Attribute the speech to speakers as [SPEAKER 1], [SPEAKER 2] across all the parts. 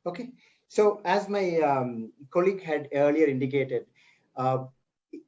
[SPEAKER 1] Okay, so as my colleague had earlier indicated, uh,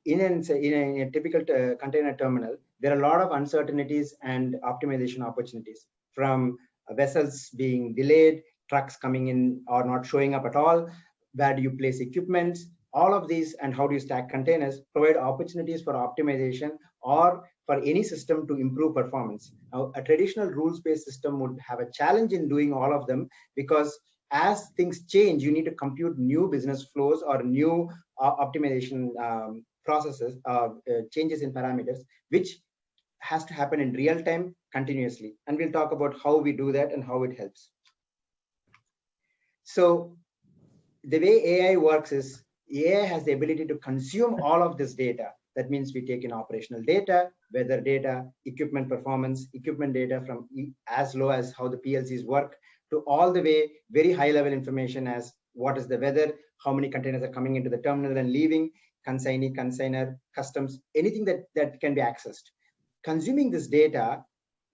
[SPEAKER 1] in a typical container terminal, there are a lot of uncertainties and optimization opportunities, from vessels being delayed, trucks coming in or not showing up at all, where do you place equipments, all of these, and how do you stack containers provide opportunities for optimization or for any system to improve performance. Now, a traditional rules-based system would have a challenge in doing all of them, because as things change, you need to compute new business flows or new optimization processes, changes in parameters, which has to happen in real time continuously. And we'll talk about how we do that and how it helps. So the way AI works is AI has the ability to consume all of this data. That means we take in operational data, weather data, equipment performance, equipment data from as low as how the PLCs work to all the way very high level information as what is the weather, how many containers are coming into the terminal and leaving, consignee, consignor, customs, anything that can be accessed. Consuming this data,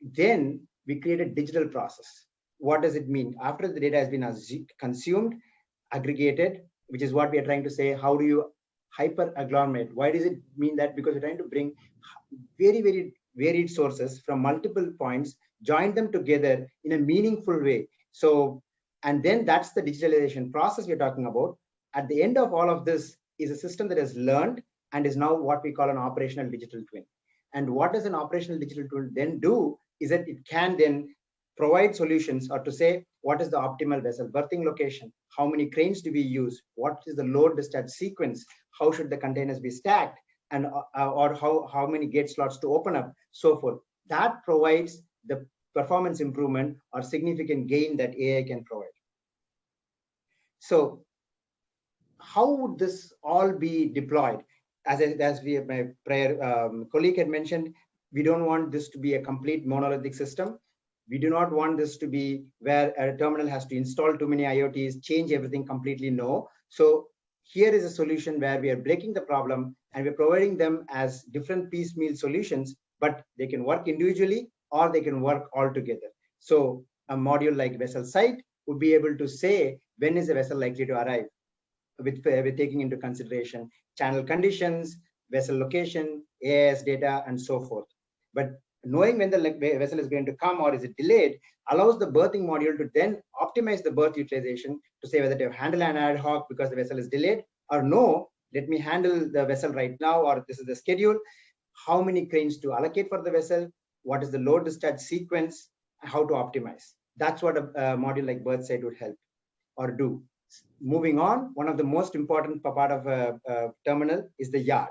[SPEAKER 1] then we create a digital process. What does it mean? After the data has been consumed, aggregated, which is what we are trying to say, how do you hyper agglomerate? Why does it mean that? Because we're trying to bring very, very varied sources from multiple points, join them together in a meaningful way. So, and then that's the digitalization process we're talking about. At the end of all of this is a system that has learned and is now what we call an operational digital twin. And what does an operational digital twin then do is that it can then provide solutions, or to say what is the optimal vessel berthing location, how many cranes do we use, what is the load discharge sequence, how should the containers be stacked, and or how many gate slots to open up, so forth. That provides the performance improvement or significant gain that AI can provide. So how would this all be deployed? As my prior colleague had mentioned, we don't want this to be a complete monolithic system. We do not want this to be where a terminal has to install too many IoTs, change everything completely. No. So here is a solution where we are breaking the problem and we're providing them as different piecemeal solutions, but they can work individually or they can work all together. So a module like vessel site would be able to say when is the vessel likely to arrive, with taking into consideration channel conditions, vessel location, AIS data, and so forth. But knowing when the vessel is going to come or is it delayed allows the berthing module to then optimize the berth utilization to say whether to handle an ad hoc because the vessel is delayed, or no, let me handle the vessel right now, or this is the schedule, how many cranes to allocate for the vessel, what is the load discharge sequence, how to optimize. That's what a module like berth site would help or do. Moving on, one of the most important part of a terminal is the yard.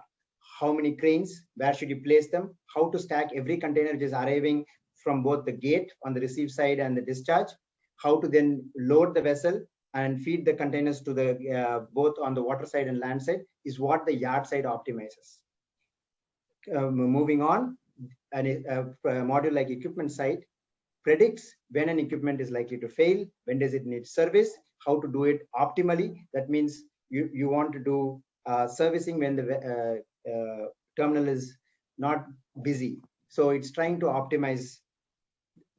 [SPEAKER 1] How many cranes, where should you place them, how to stack every container which is arriving from both the gate on the receive side and the discharge, how to then load the vessel and feed the containers to the both on the water side and land side is what the yard side optimizes. Moving on, a module like equipment site predicts when an equipment is likely to fail, when does it need service, how to do it optimally. That means you want to do servicing when the terminal is not busy. So it's trying to optimize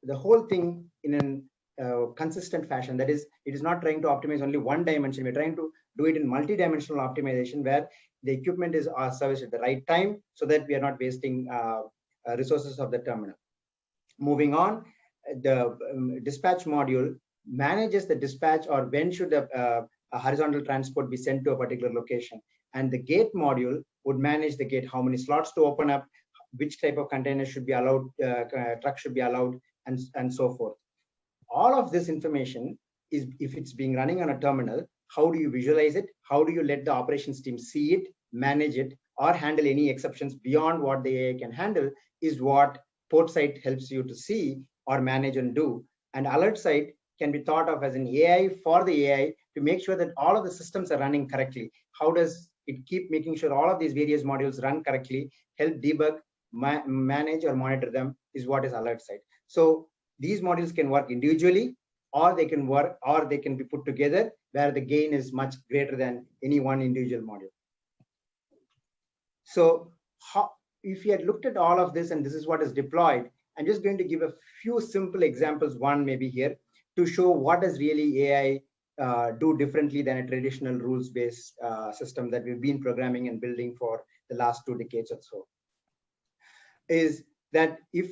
[SPEAKER 1] the whole thing in a consistent fashion. That is, it is not trying to optimize only one dimension. We're trying to do it in multi-dimensional optimization where the equipment is serviced at the right time so that we are not wasting resources of the terminal. Moving on, the dispatch module manages the dispatch or when should a horizontal transport be sent to a particular location. And the gate module would manage the gate, how many slots to open up, which type of container should be allowed, truck should be allowed, and so forth. All of this information is, if it's being running on a terminal, how do you visualize it? How do you let the operations team see it, manage it, or handle any exceptions beyond what the AI can handle is what port site helps you to see or manage and do. And alert site can be thought of as an AI for the AI to make sure that all of the systems are running correctly. How does it keep making sure all of these various modules run correctly, help debug, manage or monitor them is what is alert site. So these modules can work individually or they can work or they can be put together where the gain is much greater than any one individual module. So if you had looked at all of this and this is what is deployed, I'm just going to give a few simple examples, one maybe here, to show what does really AI do differently than a traditional rules-based system that we've been programming and building for the last 2 decades or so. Is that if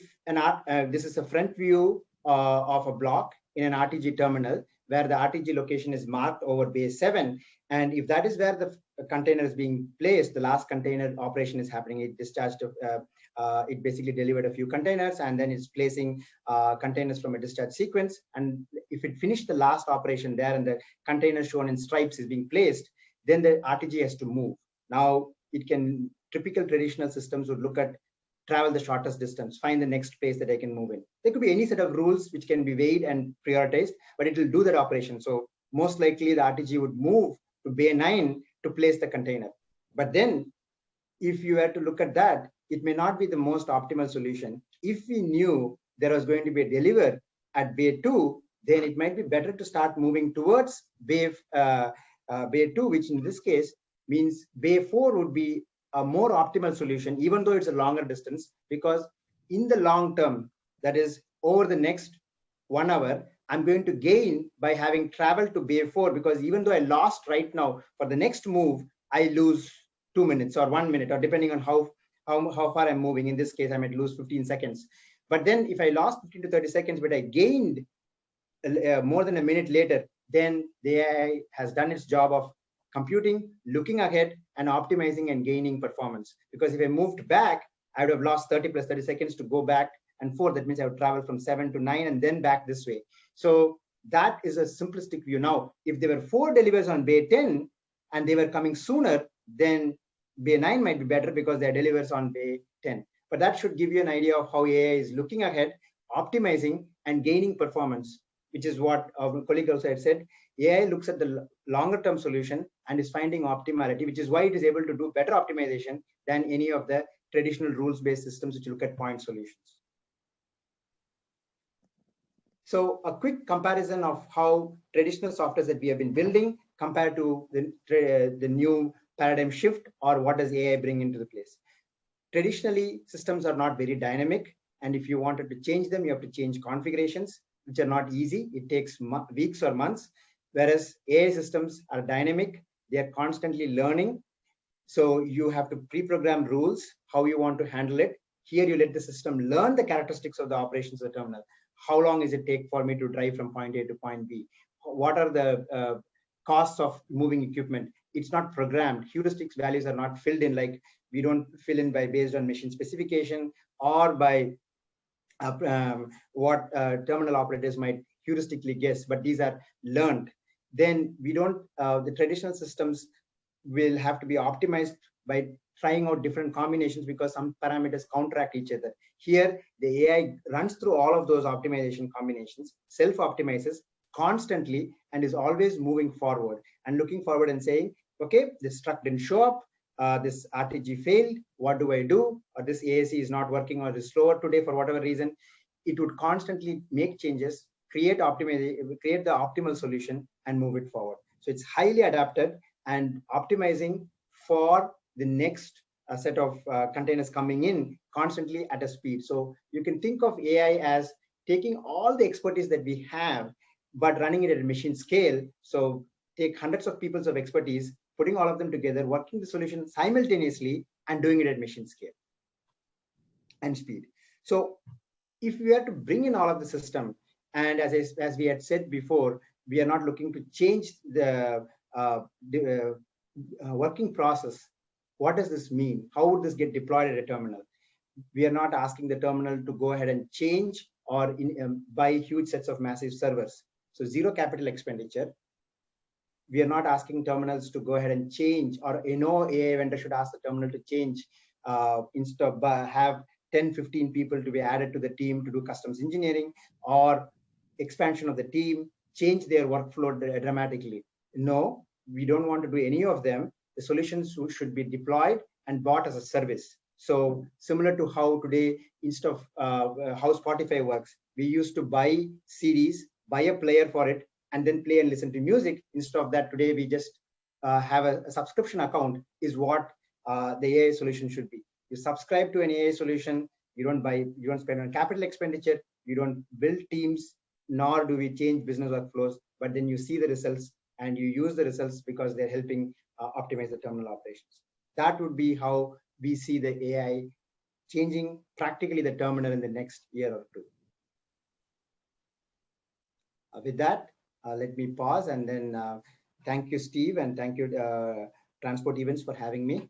[SPEAKER 1] this is a front view of a block in an RTG terminal where the RTG location is marked over base 7, and if that is where the container is being placed, the last container operation is happening. It discharged, it basically delivered a few containers, and then it's placing containers from a discharge sequence. And if it finished the last operation there and the container shown in stripes is being placed, then the RTG has to move. Now, it can, typical traditional systems would look at travel the shortest distance, find the next place that I can move in. There could be any set of rules which can be weighed and prioritized, but it will do that operation. So most likely the RTG would move to bay 9 to place the container. But then if you were to look at that, it may not be the most optimal solution. If we knew there was going to be a deliver at bay 2, then it might be better to start moving towards bay 2, which in this case means bay 4 would be a more optimal solution, even though it's a longer distance, because in the long term, that is over the next 1 hour, I'm going to gain by having traveled to bay 4, because even though I lost right now, for the next move, I lose 2 minutes or 1 minute, or depending on how far I'm moving. In this case, I might lose 15 seconds. But then if I lost 15 to 30 seconds, but I gained more than a minute later, then the AI has done its job of computing, looking ahead, and optimizing and gaining performance. Because if I moved back, I would have lost 30 plus 30 seconds to go back and forth. That means I would travel from 7 to 9 and then back this way. So that is a simplistic view. Now, if there were 4 delivers on bay 10 and they were coming sooner, then bay 9 might be better because they're delivers on bay 10. But that should give you an idea of how AI is looking ahead, optimizing, and gaining performance, which is what our colleague also had said. AI looks at the longer term solution and is finding optimality, which is why it is able to do better optimization than any of the traditional rules-based systems which look at point solutions. So a quick comparison of how traditional software that we have been building compared to the new paradigm shift, or what does AI bring into the place. Traditionally, systems are not very dynamic, and if you wanted to change them, you have to change configurations, which are not easy. It takes weeks or months. Whereas AI systems are dynamic, they are constantly learning. So you have to pre-program rules, how you want to handle it. Here you let the system learn the characteristics of the operations of the terminal. How long does it take for me to drive from point A to point B? What are the costs of moving equipment? It's not programmed. Heuristics values are not filled in, like we don't fill in by based on machine specification or by what terminal operators might heuristically guess, but these are learned. Then we don't, the traditional systems will have to be optimized by trying out different combinations because some parameters counteract each other. Here, the AI runs through all of those optimization combinations, self-optimizes constantly, and is always moving forward and looking forward and saying, okay, this truck didn't show up, this RTG failed, what do I do? Or this AAC is not working or is slower today for whatever reason. It would constantly make changes, create the optimal solution and move it forward. So it's highly adapted and optimizing for the next set of containers coming in constantly at a speed. So you can think of AI as taking all the expertise that we have, but running it at a machine scale. So take hundreds of people's of expertise, putting all of them together, working the solution simultaneously and doing it at machine scale and speed. So if we are to bring in all of the system, and as we had said before, we are not looking to change the working process. What does this mean? How would this get deployed at a terminal? We are not asking the terminal to go ahead and change or buy huge sets of massive servers. So zero capital expenditure. We are not asking terminals to go ahead and change, or AI vendor should ask the terminal to change instead of have 10, 15 people to be added to the team to do customs engineering or expansion of the team, change their workflow dramatically. No, we don't want to do any of them. The solutions should be deployed and bought as a service. So similar to how today, instead of how Spotify works, we used to buy CDs, buy a player for it, and then play and listen to music. Instead of that, today we just have a subscription account is what the AI solution should be. You subscribe to an AI solution, you don't spend on capital expenditure, you don't build teams, nor do we change business workflows, but then you see the results and you use the results because they're helping optimize the terminal operations. That would be how we see the AI changing practically the terminal in the next year or two. With that, let me pause and then thank you, Steve, and thank you, Transport Events, for having me.